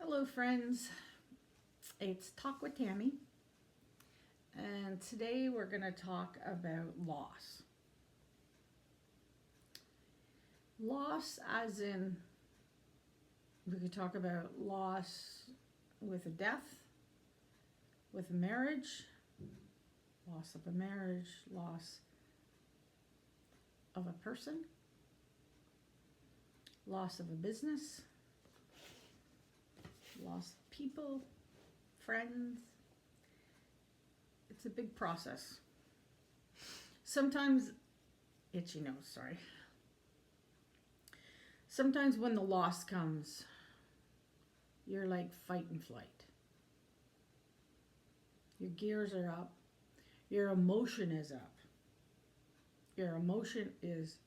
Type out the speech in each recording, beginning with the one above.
Hello, friends. It's Talk with Tammy, and today we're going to talk about loss. Loss, as in, we could talk about loss with a death, with a marriage, loss of a marriage, loss of a person, loss of a business, loss of people, friends. It's a big process. Sometimes, itchy nose, sorry. Sometimes when the loss comes, you're like fight and flight. Your gears are up. Your emotion is up. Your emotion is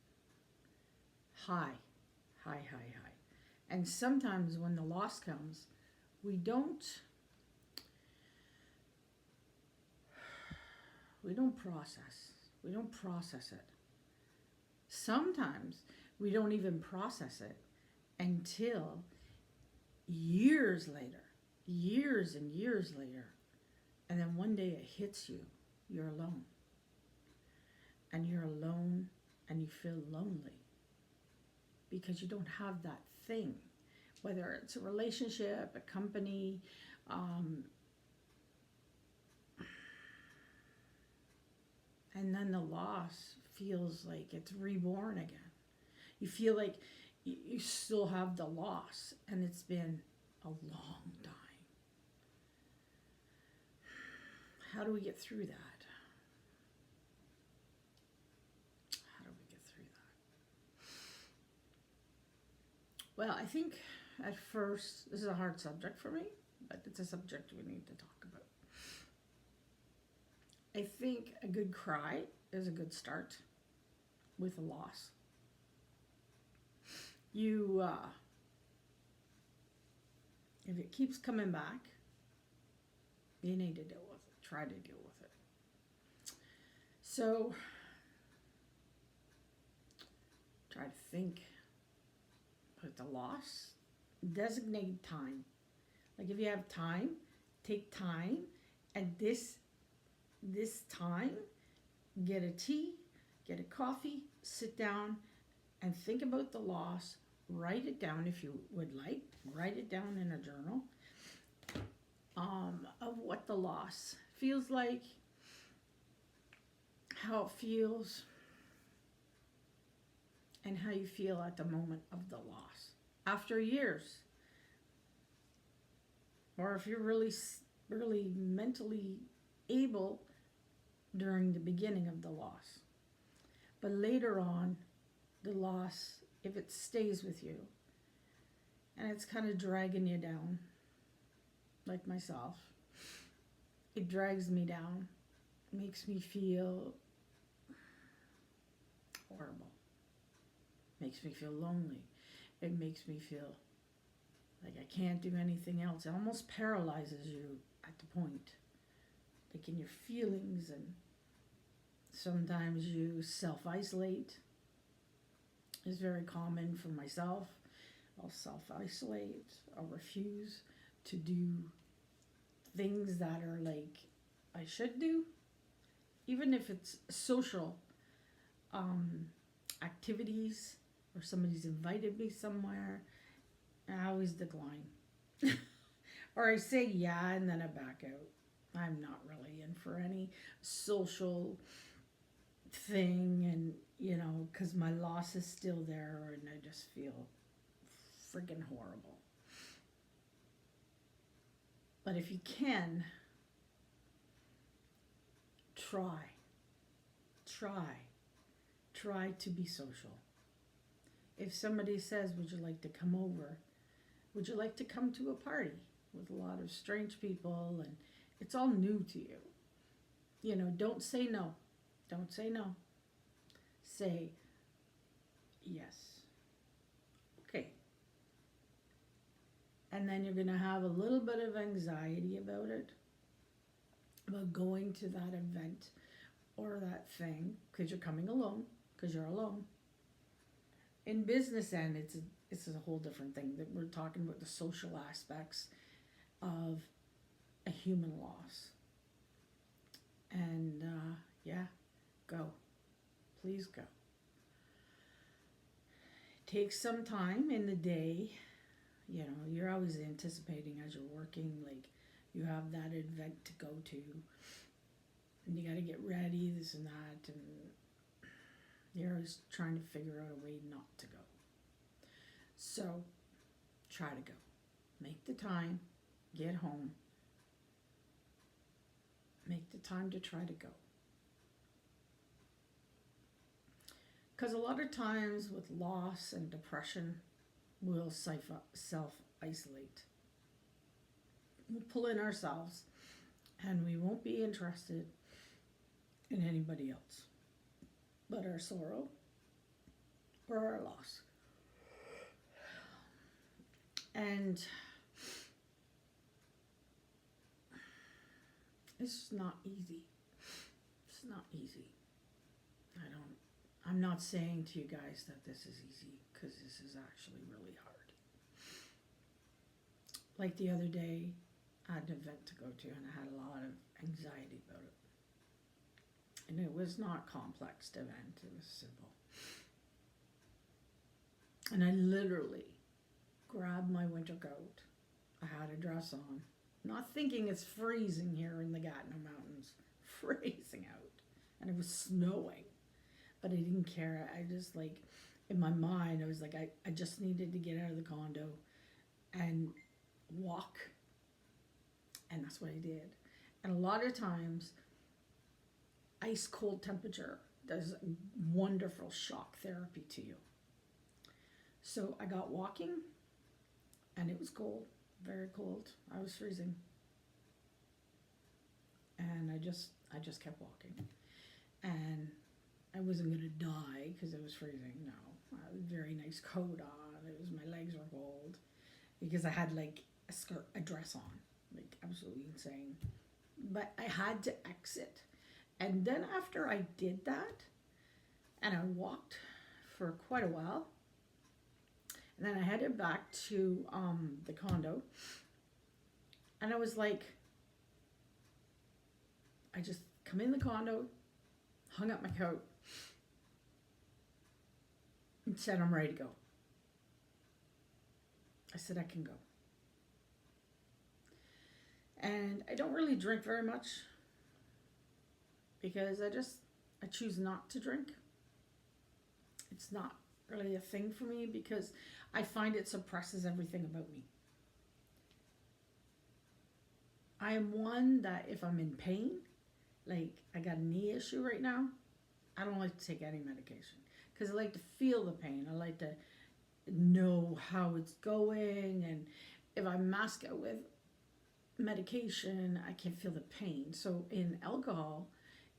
high, high, high, high. And sometimes when the loss comes, we don't process. We don't process it. Sometimes we don't even process it until years later, years and years later. And then one day it hits you. You're alone. And you're alone and you feel lonely because you don't have that thing, whether it's a relationship, a company, and then the loss feels like it's reborn again. You feel like you still have the loss, and it's been a long time. How do we get through that? How do we get through that? Well, I think at first, this is a hard subject for me, but it's a subject we need to talk about. I think a good cry is a good start with a loss. If it keeps coming back, you need to deal with it. Try to deal with it. So, try to think. Put the loss. Designate time. Like if you have time, take time, and this time, get a tea, get a coffee, sit down, and think about the loss. Write it down if you would like. Write it down in a journal of what the loss feels like, how it feels, and how you feel at the moment of the loss. After years, or if you're really, really mentally able during the beginning of the loss. But later on, the loss, if it stays with you, and it's kind of dragging you down, like myself, it drags me down, makes me feel horrible, makes me feel lonely, it makes me feel like I can't do anything else. It almost paralyzes you at the point, like in your feelings, and sometimes you self-isolate. It's very common for myself. I'll self-isolate. I'll refuse to do things that are like I should do, even if it's social activities or somebody's invited me somewhere. I always decline. Or I say yeah and then I back out. I'm not really in for any social thing, and because my loss is still there and I just feel freaking horrible. But if you can, try to be social. If somebody says, would you like to come over? Would you like to come to a party with a lot of strange people and it's all new to you? Don't say no. Don't say no. Say yes. Okay. And then you're going to have a little bit of anxiety about it, about going to that event or that thing, because you're coming alone, because you're alone. In business end, this is a whole different thing. That we're talking about the social aspects of a human loss. And yeah, go. Please go. Take some time in the day. You know, you're always anticipating as you're working, like you have that event to go to, and you got to get ready, this and that, and you're always trying to figure out a way not to go. So try to go. Make the time, get home. Make the time to try to go. Because a lot of times with loss and depression, we'll self-isolate. We'll pull in ourselves, and we won't be interested in anybody else but our sorrow or our loss. And it's not easy. It's not easy. I'm not saying to you guys that this is easy, because this is actually really hard. Like the other day, I had an event to go to, and I had a lot of anxiety about it. And it was not a complex event, it was simple. And I literally grabbed my winter coat. I had a dress on, not thinking it's freezing here in the Gatineau Mountains. Freezing out. And it was snowing. But I didn't care. I just, like, in my mind, I was like, I just needed to get out of the condo and walk. And that's what I did. And a lot of times, ice cold temperature does wonderful shock therapy to you. So I got walking, and it was cold, very cold. I was freezing. And I just kept walking. And I wasn't going to die because it was freezing. No, I had a very nice coat on. It was, my legs were cold because I had like a skirt, a dress on, like absolutely insane. But I had to exit. And then after I did that, and I walked for quite a while, and then I headed back to the condo, and I was like, I just come in the condo, hung up my coat, and said, I'm ready to go. I said, I can go. And I don't really drink very much because I choose not to drink. It's not really a thing for me because I find it suppresses everything about me. I am one that if I'm in pain, like I got a knee issue right now, I don't like to take any medication because I like to feel the pain. I like to know how it's going, and if I mask it with medication, I can feel the pain. So in alcohol,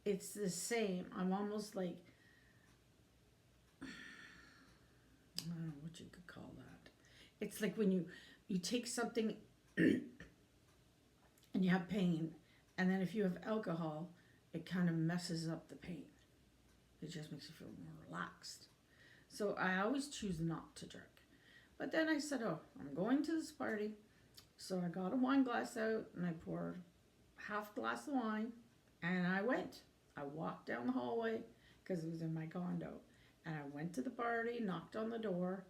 it's the same. I'm almost like, I don't know what you could call that. It's like when you take something and you have pain, and then if you have alcohol, it kind of messes up the pain. It just makes you feel more relaxed. So I always choose not to drink. But then I said, oh, I'm going to this party. So I got a wine glass out and I poured half a glass of wine, and I went. I walked down the hallway because it was in my condo, and I went to the party, knocked on the door,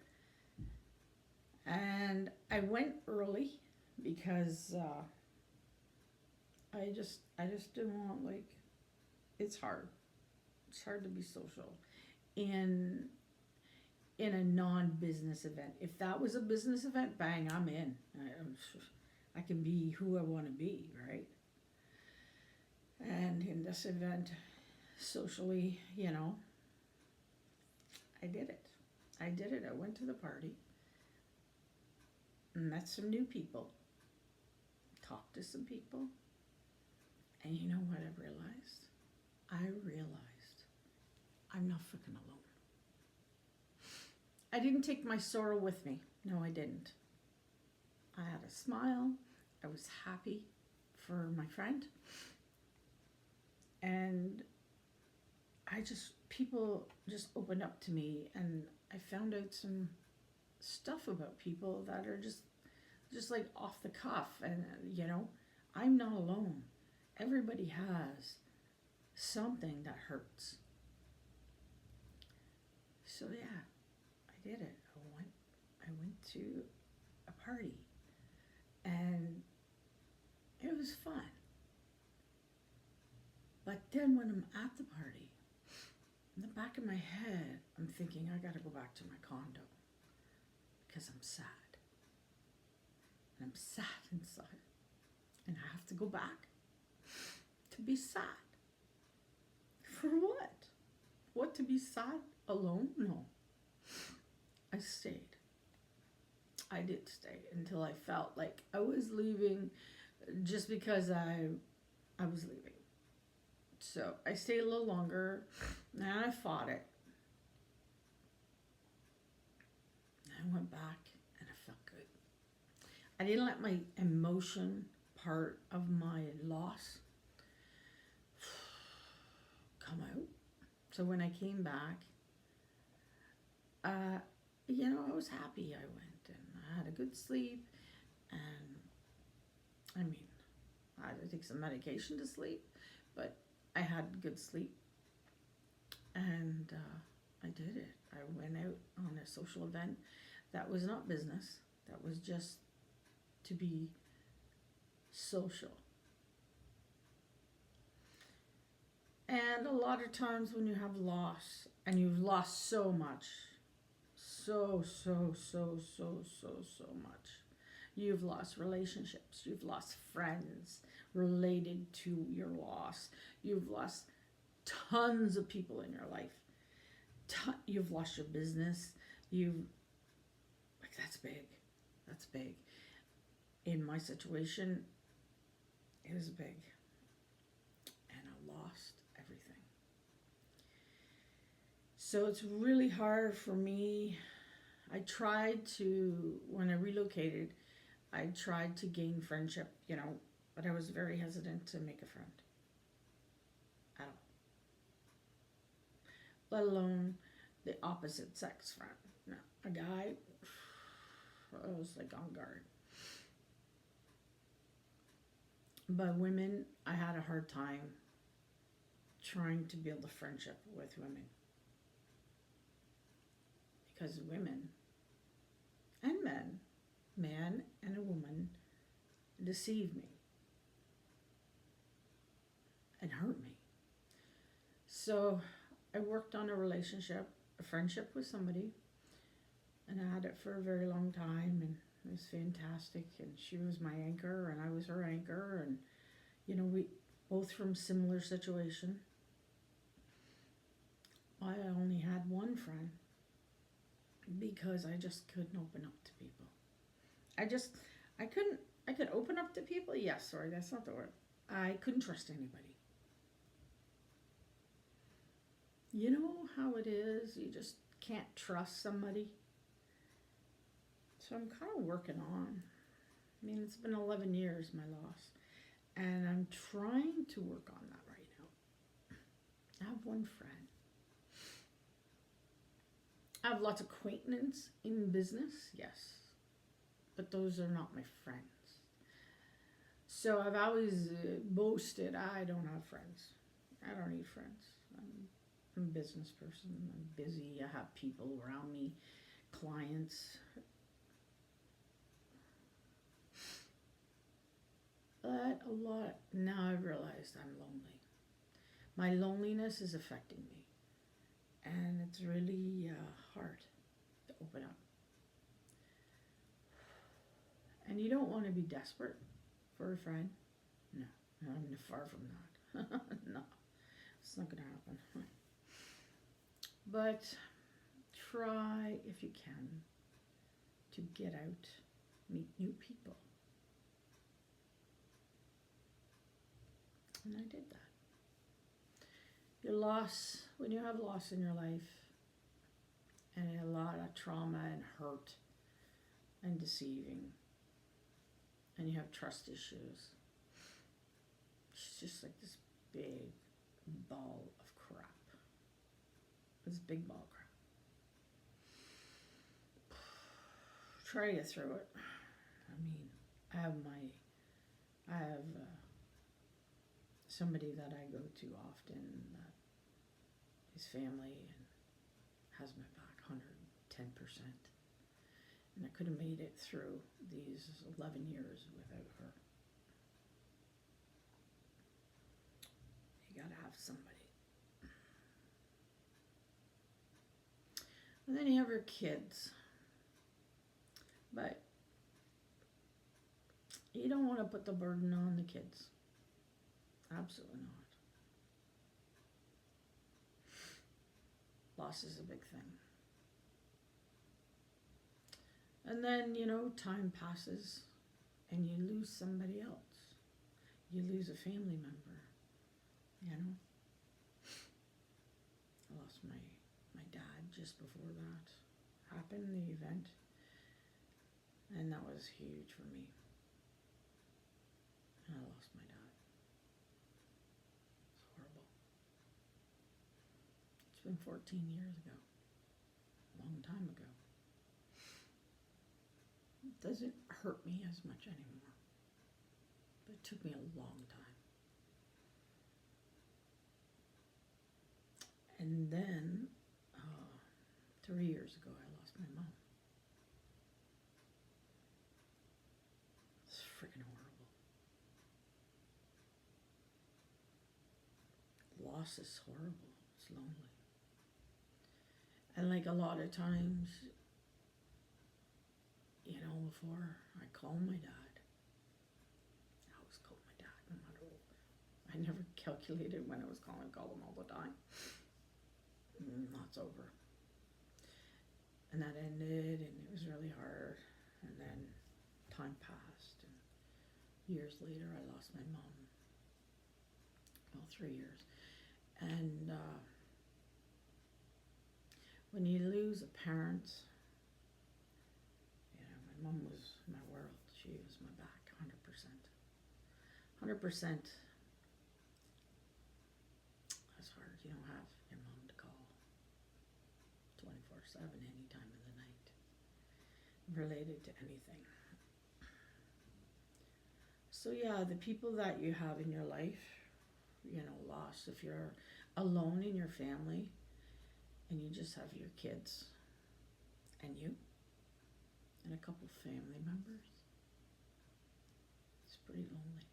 and I went early because I just didn't want, like, it's hard. It's hard to be social in a non-business event. If that was a business event, bang, I'm in. I can be who I want to be, right? And in this event, socially, I did it. I went to the party, met some new people, talked to some people, and you know what I realized? I'm not freaking alone. I didn't take my sorrow with me. No, I didn't. I had a smile. I was happy for my friend. And people just opened up to me, and I found out stuff about people that are just like off the cuff. And, I'm not alone. Everybody has something that hurts. So yeah, I did it. I went to a party, and it was fun. But then when I'm at the party, in the back of my head, I'm thinking I gotta go back to my condo because I'm sad. And I'm sad inside. And I have to go back to be sad. For what? What, to be sad alone? No. I stayed. I did stay until I felt like I was leaving, just because I was leaving. So I stayed a little longer, and I fought it. I went back, and I felt good. I didn't let my emotion part of my loss come out. So when I came back, I was happy I went, and I had a good sleep, and I had to take some medication to sleep, but I had good sleep, and I did it. I went out on a social event that was not business, that was just to be social. And a lot of times when you have loss, and you've lost so much, so much. You've lost relationships, you've lost friends related to your loss. You've lost tons of people in your life. You've lost your business. That's big. That's big. In my situation, it was big. And I lost everything. So it's really hard for me. When I relocated, I tried to gain friendship, but I was very hesitant to make a friend. At all. Let alone the opposite sex friend. No, a guy, I was like on guard. But women, I had a hard time trying to build a friendship with women. Because women and men, man and a woman, deceive me and hurt me. So I worked on a friendship with somebody, and I had it for a very long time, and it was fantastic, and she was my anchor, and I was her anchor, and we both from similar situation. I only had one friend because I just couldn't open up to people. I could open up to people, yes, sorry, that's not the word. I couldn't trust anybody. You know how it is, you just can't trust somebody. So I'm kind of working on. It's been 11 years, my loss. And I'm trying to work on that right now. I have one friend. I have lots of acquaintances in business, yes. But those are not my friends. So I've always boasted, I don't have friends. I don't need friends. I'm a business person. I'm busy. I have people around me, clients. But now I've realized I'm lonely. My loneliness is affecting me. And it's really hard to open up. And you don't want to be desperate for a friend. No, I'm far from that. No, it's not going to happen. But try, if you can, to get out, meet new people. And I did that. When you have loss in your life, and a lot of trauma and hurt and deceiving, and you have trust issues, it's just like this big ball of crap. This big ball of crap. try to get through it. I mean, I have somebody that I go to often that is family and has my back 110%. And I could have made it through these 11 years without her. You gotta have somebody. And then you have your kids. But you don't want to put the burden on the kids. Absolutely not. Loss is a big thing. And then, time passes and you lose somebody else. You lose a family member, I lost my dad just before that happened, the event. And that was huge for me. And I lost my dad. It's horrible. It's been 14 years ago. A long time ago. It doesn't hurt me as much anymore. But it took me a long time. And then, 3 years ago, I lost my mom. It's freaking horrible. Loss is horrible. It's lonely. And like a lot of times, before I call my dad, I always call my dad no matter what. I never calculated when I was call him all the time. That's over. And that ended, and it was really hard. And then time passed, and years later, I lost my mom. Well, 3 years. And when you lose a parent, my mom was my world. She was my back, 100%. 100%. That's hard. You don't have your mom to call 24/7 any time of the night related to anything. So yeah, the people that you have in your life, lost. If you're alone in your family and you just have your kids and you and a couple family members, it's pretty lonely.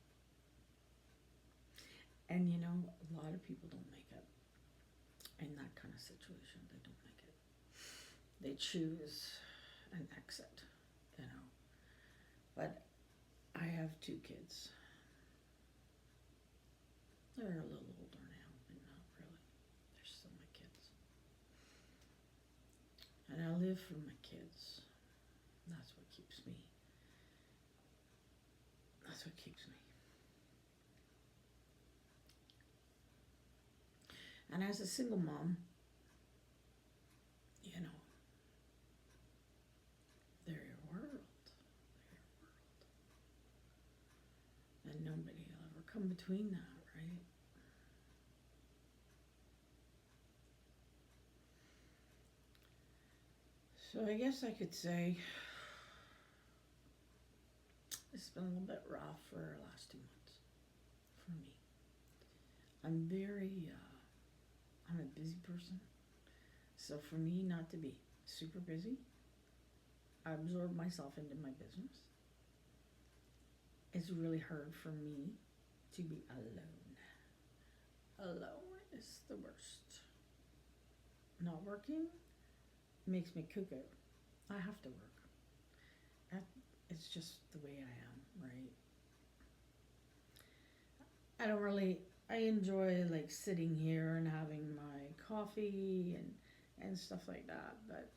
And a lot of people don't make it in that kind of situation. They don't make it. They choose an exit, But I have 2 kids. They're a little older now, but not really. They're still my kids. And I live for my kids. That's what keeps me. That's what keeps me. And as a single mom, they're your world. They're your world. And nobody will ever come between that, right? So I guess I could say it's been a little bit rough for the last 2 months for me. I'm I'm a busy person. So for me not to be super busy, I absorb myself into my business. It's really hard for me to be alone. Alone is the worst. Not working makes me cuckoo. I have to work. It's just the way I am, right? I enjoy like sitting here and having my coffee and stuff like that, but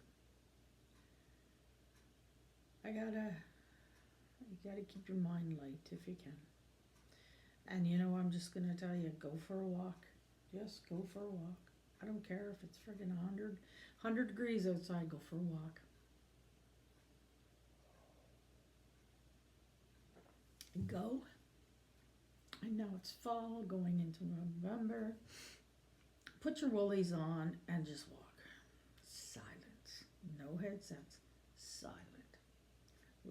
you gotta keep your mind light if you can. And I'm just gonna tell you, go for a walk. Just go for a walk. I don't care if it's friggin' 100 degrees outside, go for a walk. Go. I know it's fall, going into November. Put your woolies on and just walk. Silence. No headsets. Silent.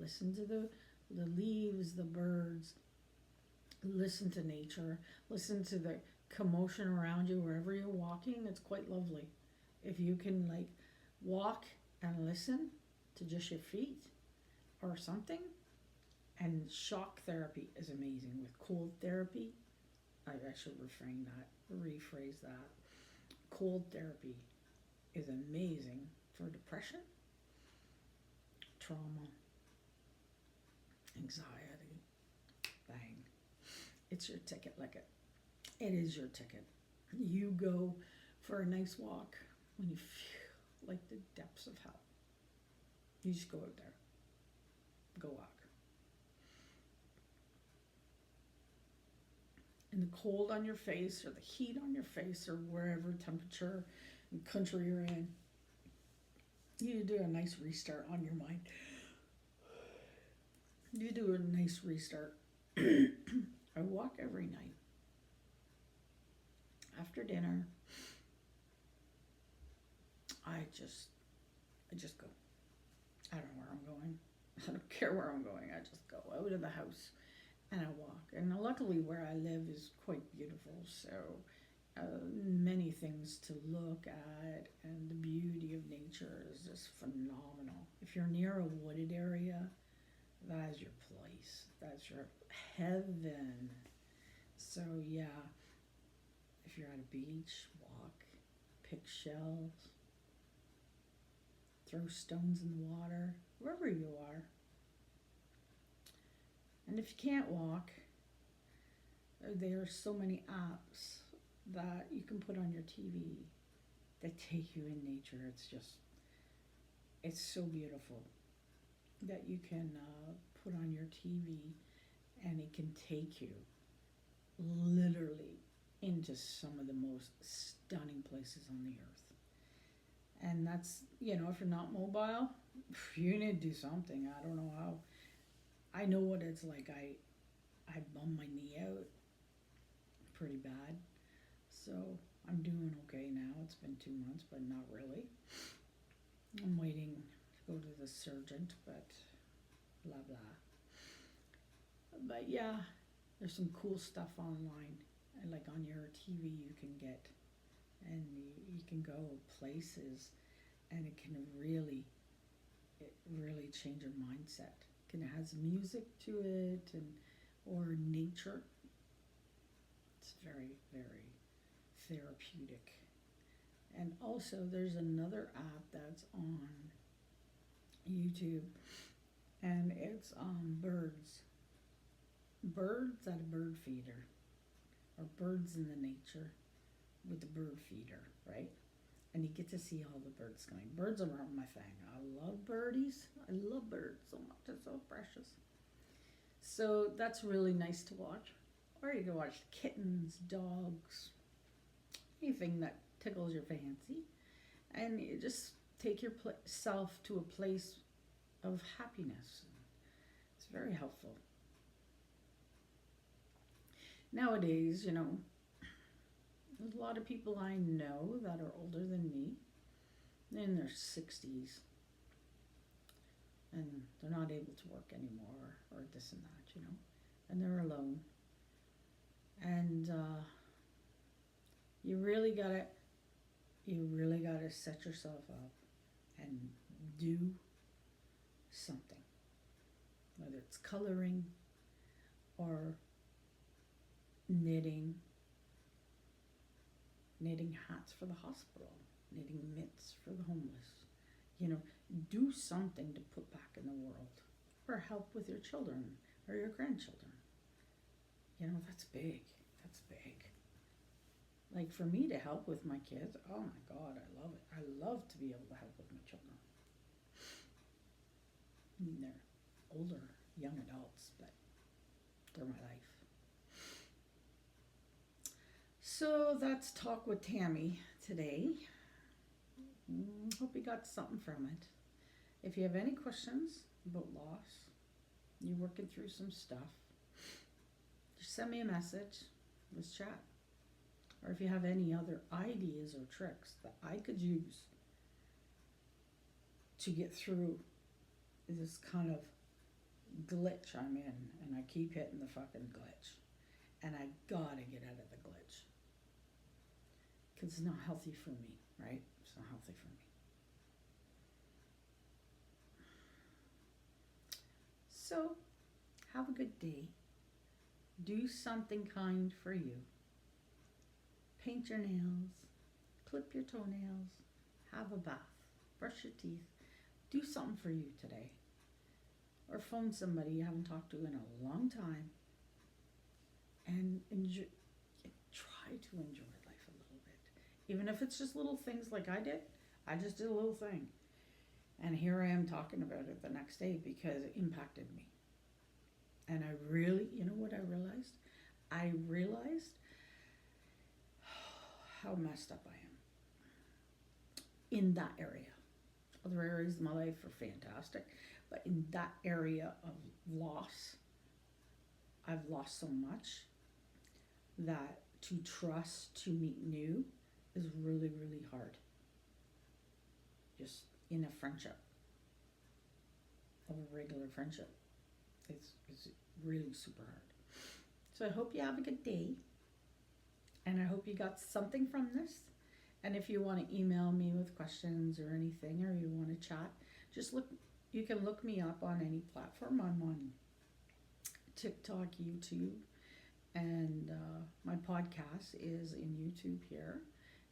Listen to the leaves, the birds. Listen to nature. Listen to the commotion around you wherever you're walking. It's quite lovely. If you can like walk and listen to just your feet or something. And shock therapy is amazing. With cold therapy, I should rephrase that. Cold therapy is amazing for depression, trauma, anxiety. Bang. It's your ticket, it is your ticket. You go for a nice walk when you feel like the depths of hell. You just go out there. Go walk. And the cold on your face or the heat on your face or wherever temperature and country you're in, you do a nice restart on your mind. You do a nice restart. I walk every night. After dinner, I just go. I don't know where I'm going. I don't care where I'm going. I just go out of the house and I walk. And luckily where I live is quite beautiful, so many things to look at, and the beauty of nature is just phenomenal. If you're near a wooded area, that is your place. That's your heaven. So yeah, if you're at a beach, walk, pick shells, throw stones in the water, wherever you are. And if you can't walk, there are so many apps that you can put on your TV that take you in nature. It's so beautiful that you can put on your TV and it can take you literally into some of the most stunning places on the earth. And that's, if you're not mobile, you need to do something. I don't know how. I know what it's like. I bummed my knee out pretty bad. So I'm doing okay now. It's been 2 months, but not really. I'm waiting to go to the surgeon, but blah, blah. But yeah, there's some cool stuff online. And like on your TV you can get, and you can go places, and it can really change your mindset. It has music to it, or nature. It's very, very therapeutic. And also there's another app that's on YouTube, and it's birds at a bird feeder, or birds in the nature with the bird feeder, right? And you get to see all the birds going. Birds are my thing. I love birdies. I love birds so much. They're so precious. So that's really nice to watch. Or you can watch kittens, dogs, anything that tickles your fancy. And you just take yourself to a place of happiness. It's very helpful. Nowadays, there's a lot of people I know that are older than me, in their 60s, and they're not able to work anymore, or this and that, and they're alone. And you really gotta set yourself up and do something, whether it's coloring or knitting hats for the hospital, knitting mitts for the homeless. Do something to put back in the world, or help with your children or your grandchildren. That's big. That's big. Like for me to help with my kids, oh my God, I love it. I love to be able to help with my children. They're older, young adults, but they're my life. So that's Talk with Tammy today. Hope you got something from it. If you have any questions about loss, you're working through some stuff, just send me a message. Let's chat. Or if you have any other ideas or tricks that I could use to get through this kind of glitch I'm in, and I keep hitting the fucking glitch. And I gotta get out of the glitch. Because it's not healthy for me, right? It's not healthy for me. So, have a good day. Do something kind for you. Paint your nails, clip your toenails, have a bath, brush your teeth. Do something for you today. Or phone somebody you haven't talked to in a long time. And try to enjoy life a little bit. Even if it's just little things like I did. I just did a little thing. And here I am talking about it the next day because it impacted me. And I really, you know what I realized? I realized how messed up I am in that area. Other areas of my life are fantastic, but in that area of loss, I've lost so much that to trust to meet new is really, really hard. Just in a friendship, of a regular friendship. It's really super hard. So I hope you have a good day. And I hope you got something from this. And if you want to email me with questions or anything, or you want to chat, just look. You can look me up on any platform. I'm on TikTok, YouTube, and my podcast is in YouTube here.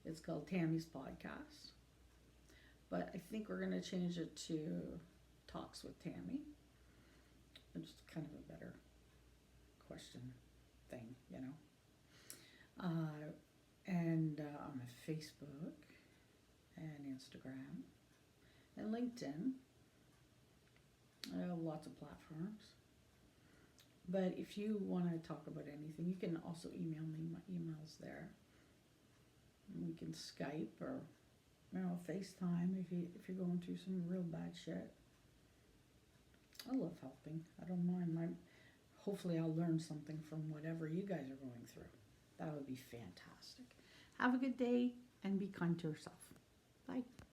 It's called Tammy's Podcast. But I think we're going to change it to Talks with Tammy. It's kind of a better question thing, you know. And on Facebook and Instagram and LinkedIn. I have lots of platforms. But if you want to talk about anything, you can also email me. My email's there. We can Skype or, you know, FaceTime if you're going through some real bad shit. I love helping. I don't mind. Hopefully I'll learn something from whatever you guys are going through. That would be fantastic. Have a good day and be kind to yourself. Bye.